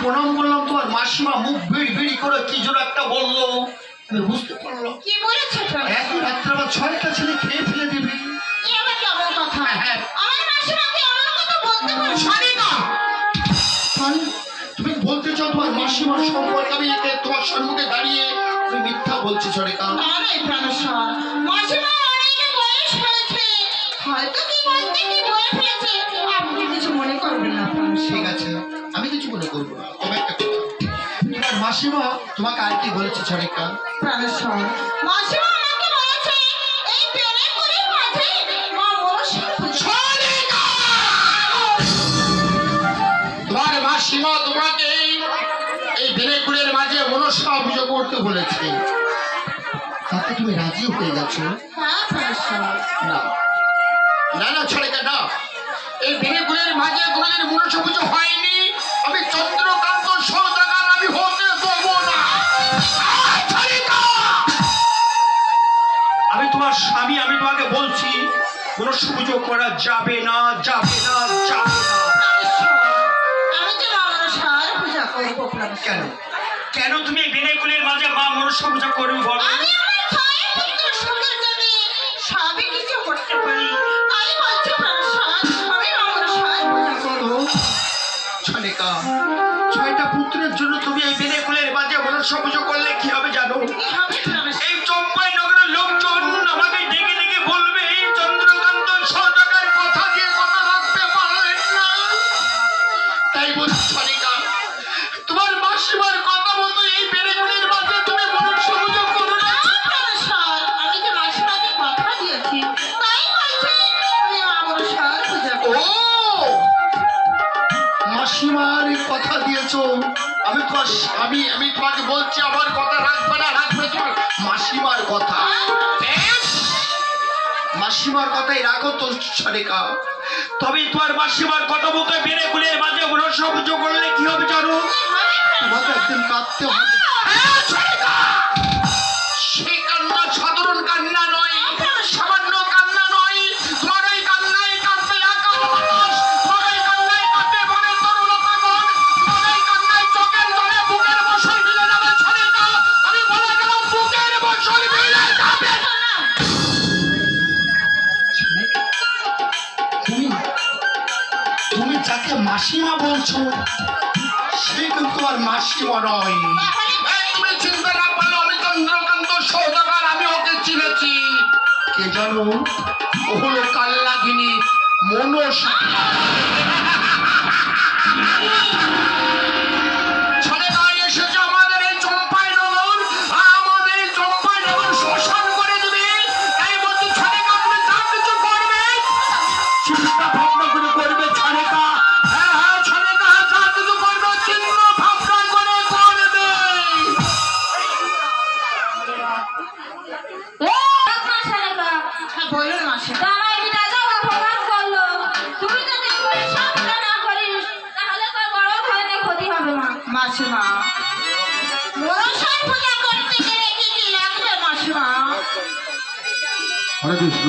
প্রণাম করলাম, তোমার মাসিমা মুখ বিড় বিড়ি করে কি যেন একটা বললো, আমি বুঝতে পারলাম। কি বলেছে? এত রাত্রে আবার 6টা ছেলে খেয়ে ফেলে দিবি, এবার কেমন কথা? আমার মাসিমাকে এমন কথা বলতে পারে? জানি না তুমি বলতে চাও তোমার মাসিমার সম্পর্কে আমি তোমার সম্মুখে দাঁড়িয়ে তুমি মিথ্যা বলছি সরেকা? না না প্রাণেশ্বর, মাসিমা অনেক বয়স হয়েছে, হয়তো কি বলতে কি বলে ফেলেছে, আপনি কিছু মনে করবেন না। ঠিক আছে, আমি কিছু মনে করবো না। তবে একটা কথা, তোমার মাসিমা তোমাকে আর কি বলেছে সরেকা? প্রাণেশ্বর, মাসিমা আমাকে বলেছে এই পেরেকুলের মাঝে মা মনসা পূজা। তোমার মাসিমা তোমাকে এই পেরেকুলের মাঝে মনসা পুজো করতে বলেছে, তাতে তুমি রাজি হয়ে গেছো? হ্যাঁ প্রাণেশ্বর। না না না সরেকা না, এই পেরেকুলের মাঝে কোনোদিন মনসা পুজো হয়নি। আমি চন্দ্রকান্ত সওদাগর, আমি হতে দেবো না। আমি তোমার স্বামী, আমি তোমাকে বলছি মনসা পুজো করা যাবে না, যাবে না, যাবে না। আমি যে মা মনসার পূজা করবো। কেন কেন তুমি এই পেরেকুলের মাঝে মা মনসা পুজো করবে বলো? আমি আমার ছয় পুত্র সৌন্দর্য নিয়ে সবই কিছু করতে পারি, তাই বলছি প্রাণেশ্বর আমি মা মনসার পূজা করবো। সরেকা, 6টা পুত্রের জন্য তুমি এই পেরেকুলের মাঝে মনসা পুজো করলে কি হবে জানো? কি হবে প্রাণেশ্বর? এই চম্পাই নগরের লোকজন আমাকে ডেকে ডেকে বলবে এই চন্দ্রকান্ত সওদাগর কথা দিয়ে কথা রাখতে পারলেন না। তাই বলছি সরেকা, তোমার মাসিমার কথা মতো এই পেরেকুলের মাঝে তুমি মনসা পুজো করো না। প্রাণেশ্বর, আমি যে মাসিমাকে কথা দিয়েছি, তাই বলছি আমি মা মনসার পূজা করবো। ও মাসিমার কথা দিয়েছো, আমি তোমার স্বামী, আমি তোমাকে বলছি আমার কথা রাখবে না, রাখবে তোমার মাসিমার কথা। বেশ, মাসিমার কথাই রাখো তো সরেকা। তবে তোমার মাসিমার কথা মতো পেরেকুলের মাঝে মনসা পুজো করলে কি হবে জানো? তোমাকে একদিন কাঁদতে হবে। সে কান্না সাধারণ কান্না নয়, সামান্য কান্না নয়। তোমার ওই কান্নায় কাঁদবে আকাশ বাতাস, তোমার ওই কান্নায় কাঁদবে বনের তরুলতা বন, তোমার ওই কান্নায় চোখের জলে বুকের বসল মিলে যাবে সরেকা। আমি বলে গেলাম বুকের বসল মিলে যাবে। তুমি যাকে মাসিমা বলছো সে কিন্তু তোমার মাসিমা নয়। তুমি চিন্তা না পারো, আমি চন্দ্রকান্ত সওদাগর, আমি ওকে চিনেছি। কে জানো? ও হলো কাল্লাগিনী মনসা। সরেকা এসেছে আমাদের এই চম্পাই নগর, আমাদের এই চম্পাই নগর শ্মশান করে দিবে। তাই বলছি সরেকা, তুমি যা কিছু করবে চিন্তা ভাবনা করে করবে সরেকা। হ্যাঁ হ্যাঁ সরেকা, যা কিছু করবে চিন্তা ভাবনা করে করবে। বলুন মাসি। মাসিমা, মনসার পূজা করতে গেলে কি কি লাগবে মাসিমা? হরে কৃষ্ণ।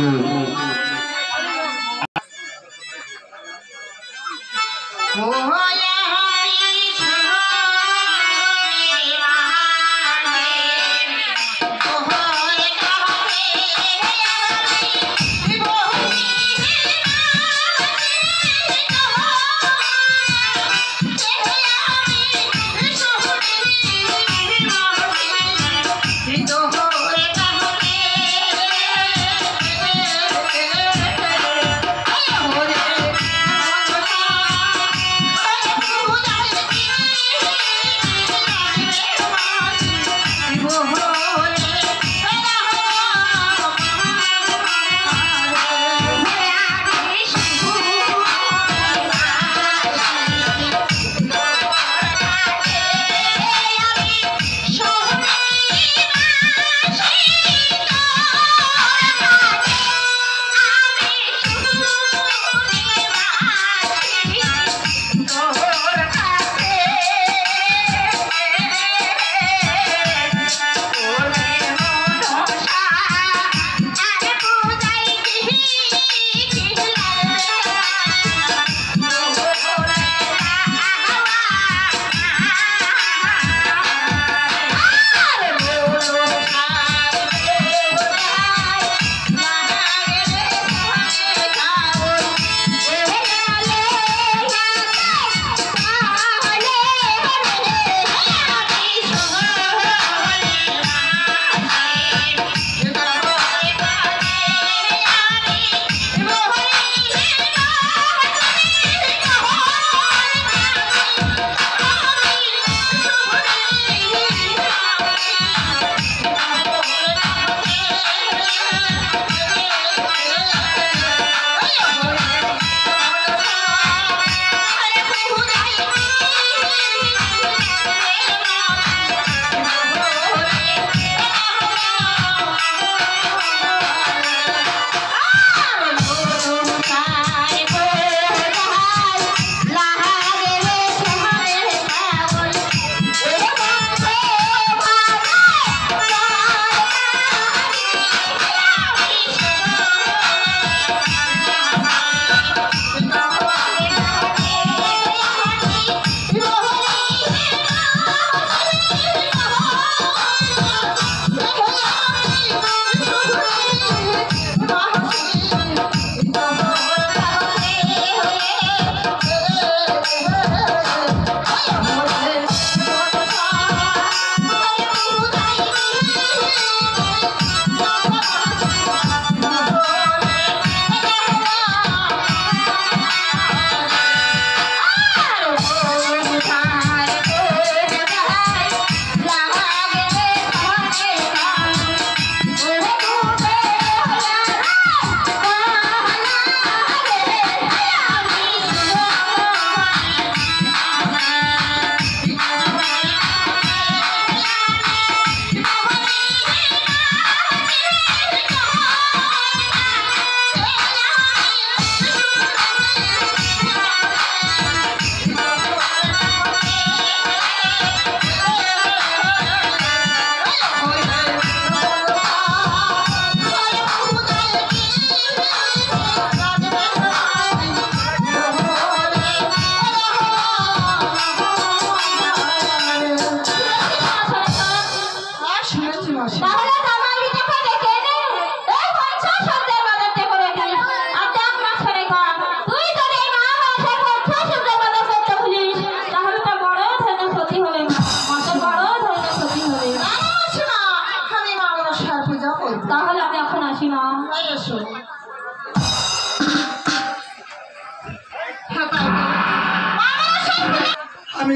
মাসিমা। তাহলে জামাই বিটাকে ডেকে এনে এই পঞ্চাশ সূর্যের বাজারটা করে দিস। আর দেখ মাঝখানে কর, তুই যদি এই মা মাসে পঞ্চাশ সূর্যের বাজার করতে ভুলিস তাহলে তো বড় ধরনের ক্ষতি হবে, মাসের বড় ধরনের ক্ষতি হবে। না না মাসিমা, আমি মা মনসার পূজা করবো। তাহলে আমি এখন আসি মা। তাই এসো। হ্যাঁ তাই তো। মা মনসার পূজা আমি